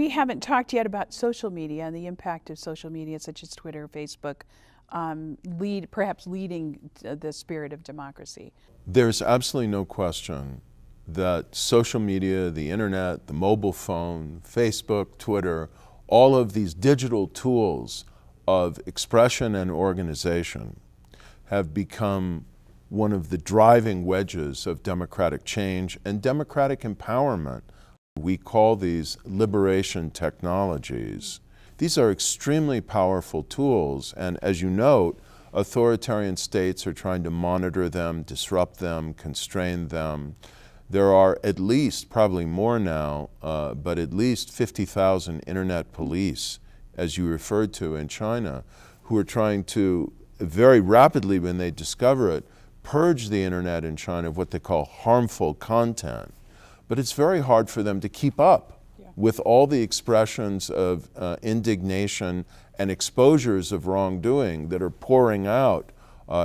we haven't talked yet about social media and the impact of social media such as Twitter, Facebook, perhaps leading the spirit of democracy. There's absolutely no question that social media, the internet, the mobile phone, Facebook, Twitter, all of these digital tools of expression and organization have become one of the driving wedges of democratic change and democratic empowerment. We call these liberation technologies. These are extremely powerful tools, and as you note, authoritarian states are trying to monitor them, disrupt them, constrain them. There are at least, probably more now, but at least 50,000 internet police, as you referred to in China, who are trying to very rapidly, when they discover it, purge the internet in China of what they call harmful content. But it's very hard for them to keep up with all the expressions of indignation and exposures of wrongdoing that are pouring out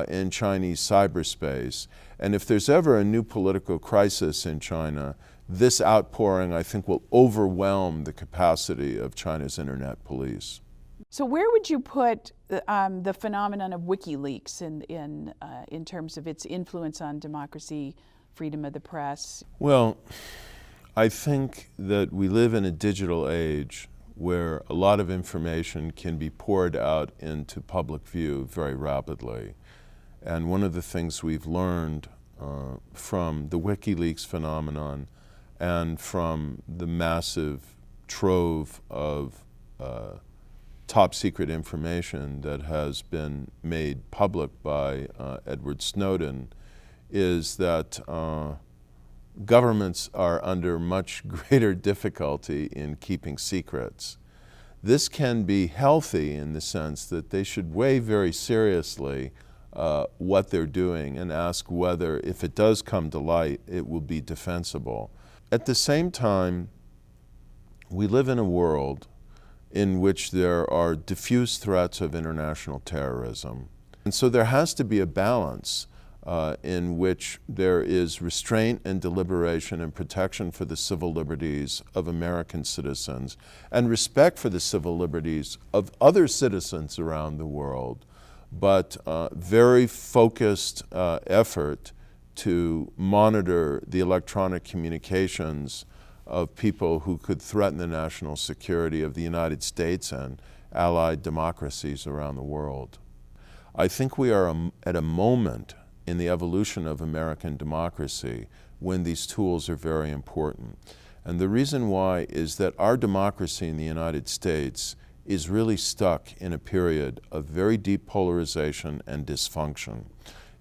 in Chinese cyberspace. And if there's ever a new political crisis in China, this outpouring, I think, will overwhelm the capacity of China's internet police. So where would you put the phenomenon of WikiLeaks in terms of its influence on democracy, freedom of the press? Well, I think that we live in a digital age where a lot of information can be poured out into public view very rapidly. And one of the things we've learned from the WikiLeaks phenomenon and from the massive trove of top secret information that has been made public by Edward Snowden is that governments are under much greater difficulty in keeping secrets. This can be healthy in the sense that they should weigh very seriously what they're doing and ask whether, if it does come to light, it will be defensible. At the same time, we live in a world in which there are diffuse threats of international terrorism. And so there has to be a balance in which there is restraint and deliberation and protection for the civil liberties of American citizens and respect for the civil liberties of other citizens around the world, but very focused effort to monitor the electronic communications of people who could threaten the national security of the United States and allied democracies around the world. I think we are at a moment in the evolution of American democracy when these tools are very important. And the reason why is that our democracy in the United States is really stuck in a period of very deep polarization and dysfunction.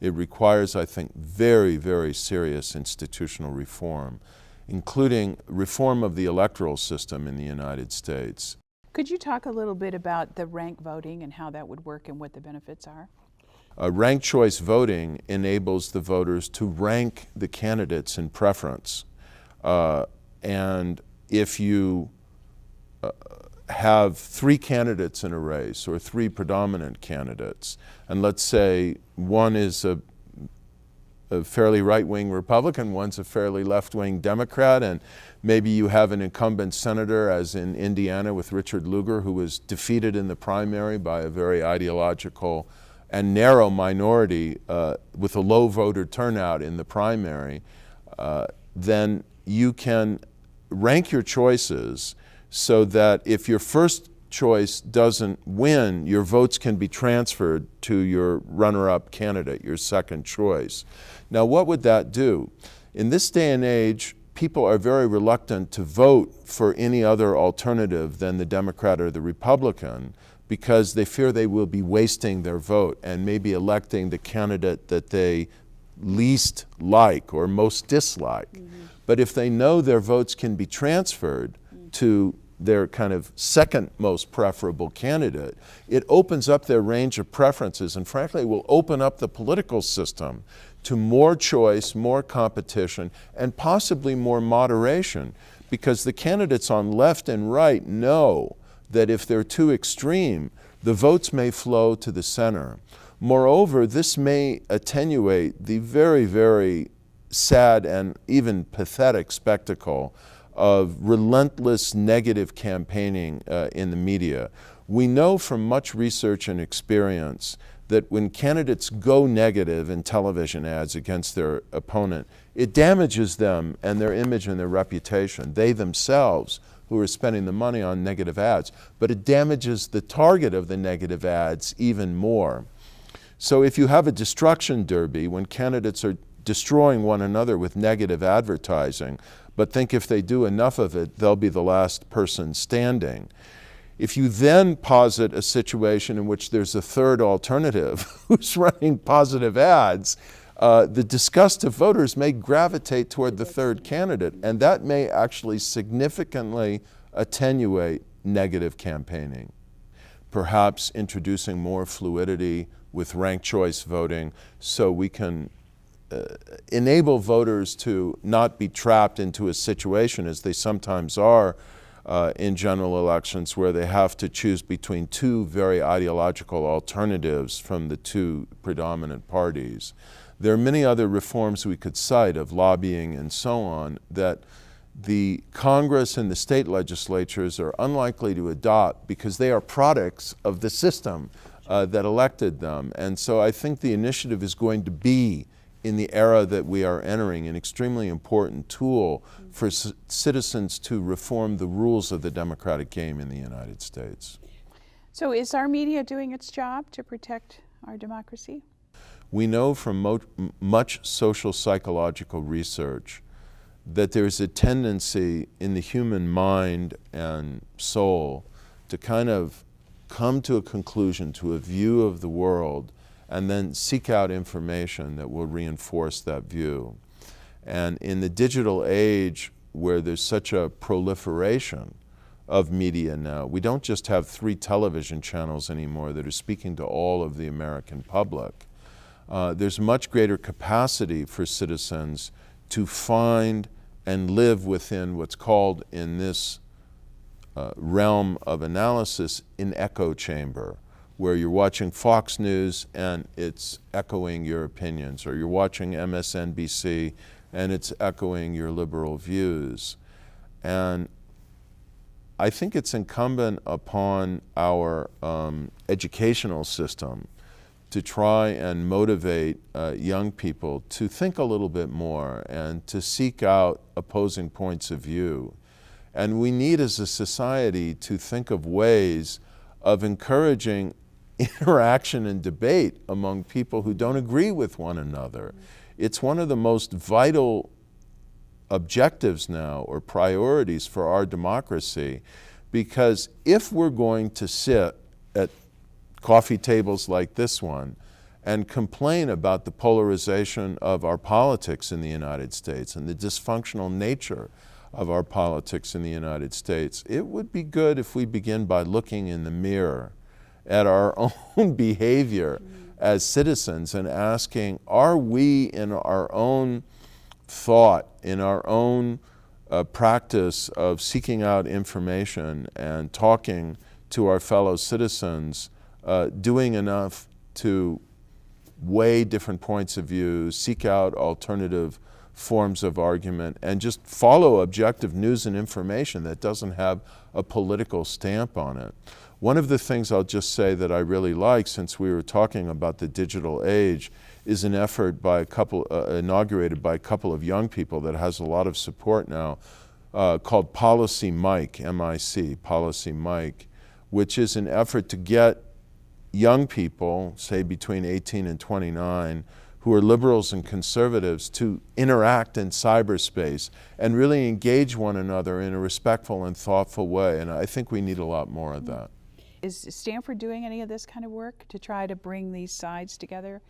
It requires, I think, very, very serious institutional reform, including reform of the electoral system in the United States. Could you talk a little bit about the rank voting and how that would work and what the benefits are? Ranked choice voting enables the voters to rank the candidates in preference. And if you have three candidates in a race or three predominant candidates, and let's say one is a fairly right-wing Republican, one's a fairly left-wing Democrat, and maybe you have an incumbent senator, as in Indiana with Richard Lugar, who was defeated in the primary by a very ideological and narrow minority with a low voter turnout in the primary, then you can rank your choices so that if your first choice doesn't win, your votes can be transferred to your runner-up candidate, your second choice. Now, what would that do? In this day and age, people are very reluctant to vote for any other alternative than the Democrat or the Republican because they fear they will be wasting their vote and maybe electing the candidate that they least like or most dislike. But if they know their votes can be transferred to their kind of second most preferable candidate, it opens up their range of preferences and frankly will open up the political system to more choice, more competition, and possibly more moderation, because the candidates on left and right know that if they're too extreme, the votes may flow to the center. Moreover, this may attenuate the very, very sad and even pathetic spectacle of relentless negative campaigning in the media. We know from much research and experience that when candidates go negative in television ads against their opponent, it damages them and their image and their reputation. They themselves, who are spending the money on negative ads, but it damages the target of the negative ads even more. So if you have a destruction derby when candidates are destroying one another with negative advertising, but think if they do enough of it, they'll be the last person standing. If you then posit a situation in which there's a third alternative who's running positive ads, the disgust of voters may gravitate toward the third candidate, and that may actually significantly attenuate negative campaigning. Perhaps introducing more fluidity with ranked choice voting so we can enable voters to not be trapped into a situation, as they sometimes are in general elections, where they have to choose between two very ideological alternatives from the two predominant parties. There are many other reforms we could cite of lobbying and so on that the Congress and the state legislatures are unlikely to adopt because they are products of the system that elected them. And so I think the initiative is going to be, in the era that we are entering, an extremely important tool for citizens to reform the rules of the democratic game in the United States. So is our media doing its job to protect our democracy? We know from much social psychological research that there's a tendency in the human mind and soul to kind of come to a conclusion, to a view of the world, and then seek out information that will reinforce that view. And in the digital age, where there's such a proliferation of media now, we don't just have 3 television channels anymore that are speaking to all of the American public. There's much greater capacity for citizens to find and live within what's called, in this realm of analysis, an echo chamber, where you're watching Fox News and it's echoing your opinions, or you're watching MSNBC and it's echoing your liberal views. And I think it's incumbent upon our educational system to try and motivate young people to think a little bit more and to seek out opposing points of view. And we need, as a society, to think of ways of encouraging interaction and debate among people who don't agree with one another. It's one of the most vital objectives now, or priorities for our democracy, because if we're going to sit at coffee tables like this one and complain about the polarization of our politics in the United States and the dysfunctional nature of our politics in the United States, it would be good if we begin by looking in the mirror at our own behavior as citizens and asking, are we in our own thought, in our own practice of seeking out information and talking to our fellow citizens, doing enough to weigh different points of view, seek out alternative forms of argument, and just follow objective news and information that doesn't have a political stamp on it. One of the things I'll just say that I really like, since we were talking about the digital age, is an effort by inaugurated by a couple of young people that has a lot of support now, called Policymic, M-I-C, Policymic, which is an effort to get young people, say between 18 and 29, who are liberals and conservatives, to interact in cyberspace and really engage one another in a respectful and thoughtful way. And I think we need a lot more of that. Is Stanford doing any of this kind of work to try to bring these sides together?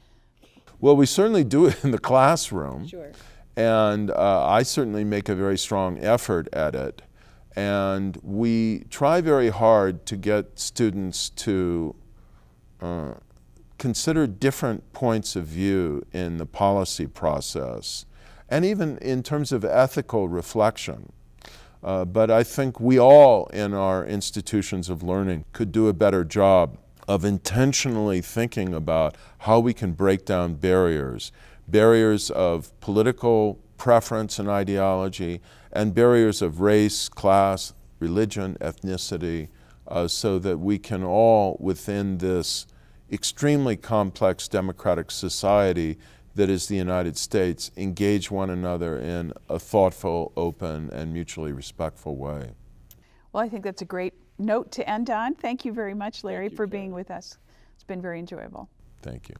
Well, we certainly do it in the classroom. Sure. And I certainly make a very strong effort at it. And we try very hard to get students to consider different points of view in the policy process, and even in terms of ethical reflection. But I think we all in our institutions of learning could do a better job of intentionally thinking about how we can break down barriers of political preference and ideology, and barriers of race, class, religion, ethnicity, so that we can all, within this extremely complex democratic society that is the United States, engage one another in a thoughtful, open, and mutually respectful way. Well, I think that's a great note to end on. Thank you very much, Larry, you, for Karen. being with us. It's been very enjoyable. Thank you.